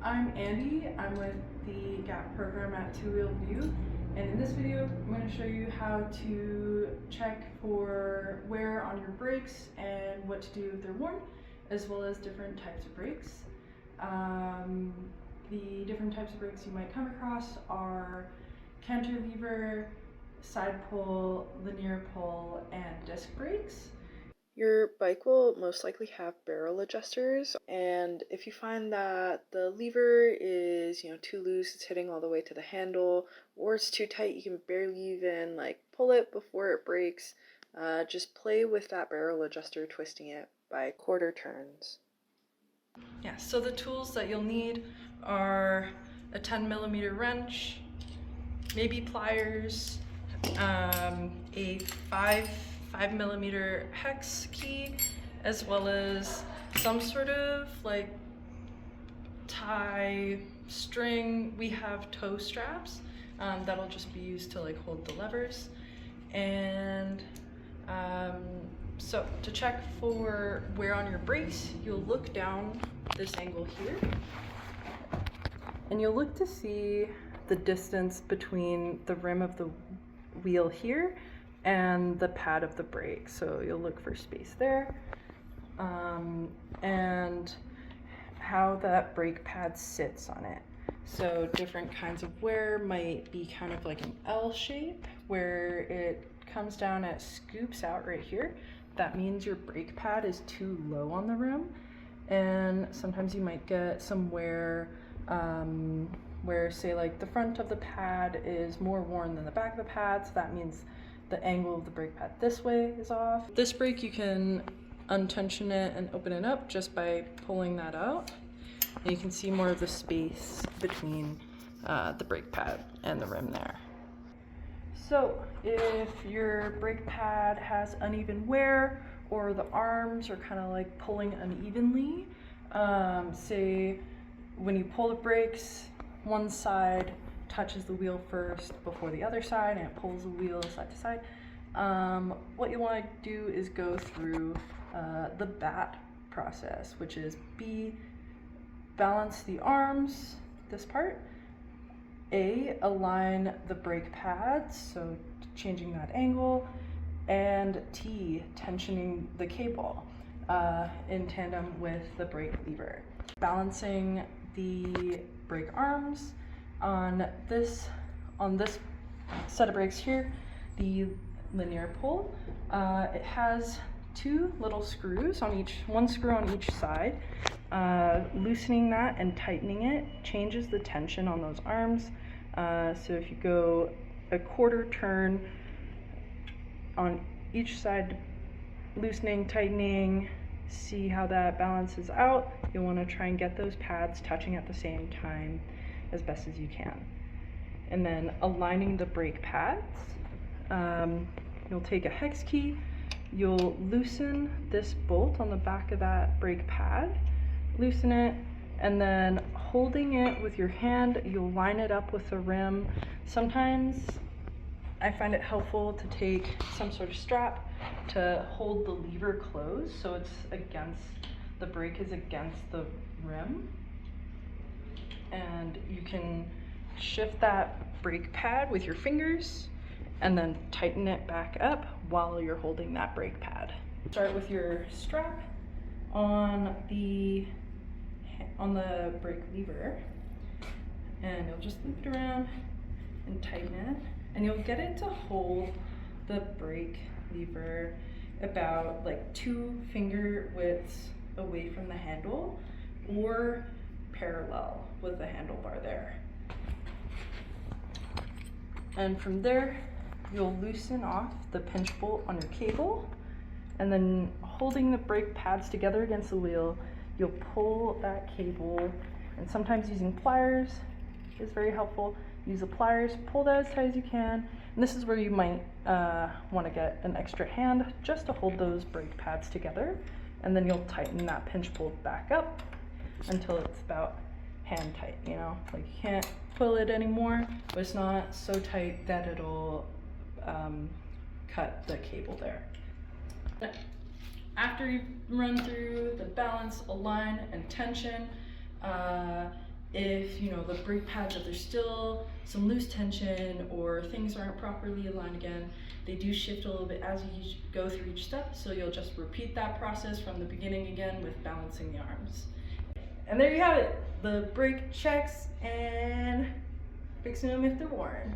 I'm Andy. I'm with the GAP program at Two Wheel View, and in this video I'm going to show you how to check for wear on your brakes and what to do if they're worn, as well as different types of brakes. The different types of brakes you might come across are cantilever, side pull, linear pull, and disc brakes. Your bike will most likely have barrel adjusters, and if you find that the lever is, too loose, it's hitting all the way to the handle, or it's too tight, you can barely even pull it before it breaks, just play with that barrel adjuster, twisting it by quarter turns. Yeah, so the tools that you'll need are a 10mm wrench, maybe pliers, a 5mm hex key, as well as some sort of tie string. We have toe straps that'll just be used to hold the levers. And so to check for wear on your brakes, you'll look down this angle here, and you'll look to see the distance between the rim of the wheel here and the pad of the brake. So you'll look for space there, and how that brake pad sits on it. So different kinds of wear might be kind of like an L shape, where it comes down and it scoops out right here. That means your brake pad is too low on the rim. And sometimes you might get some wear where, say, the front of the pad is more worn than the back of the pad, so that means the angle of the brake pad this way is off. This brake, you can untension it and open it up just by pulling that out, and you can see more of the space between the brake pad and the rim there. So if your brake pad has uneven wear, or the arms are kind of pulling unevenly, say when you pull the brakes, one side touches the wheel first before the other side, and it pulls the wheel side to side. What you want to do is go through the BAT process, which is B, balance the arms, this part. A, align the brake pads, so changing that angle. And T, tensioning the cable in tandem with the brake lever. Balancing the brake arms on this set of brakes here, the linear pull. It has two little screws on one screw on each side. Loosening that and tightening it changes the tension on those arms. So if you go a quarter turn on each side, loosening, tightening, see how that balances out. You'll want to try and get those pads touching at the same time as best as you can. And then aligning the brake pads. You'll take a hex key, you'll loosen this bolt on the back of that brake pad, loosen it, and then holding it with your hand, you'll line it up with the rim. Sometimes I find it helpful to take some sort of strap to hold the lever closed, so it's the brake is against the rim. And you can shift that brake pad with your fingers and then tighten it back up while you're holding that brake pad. Start with your strap on the brake lever, and you'll just loop it around and tighten it, and you'll get it to hold the brake lever about 2 finger widths away from the handle, or parallel with the handlebar there. And from there, you'll loosen off the pinch bolt on your cable, and then holding the brake pads together against the wheel, you'll pull that cable, and sometimes using pliers is very helpful. Use the pliers, pull that as tight as you can, and this is where you might want to get an extra hand just to hold those brake pads together, and then you'll tighten that pinch bolt back up until it's about hand tight, you can't pull it anymore, but it's not so tight that it'll cut the cable there. After you run through the balance, align, and tension, If you know the brake pads, if there's still some loose tension or things aren't properly aligned again, they do shift a little bit as you go through each step, so you'll just repeat that process from the beginning again with balancing the arms. And there you have it, the brake checks and fixing them if they're worn.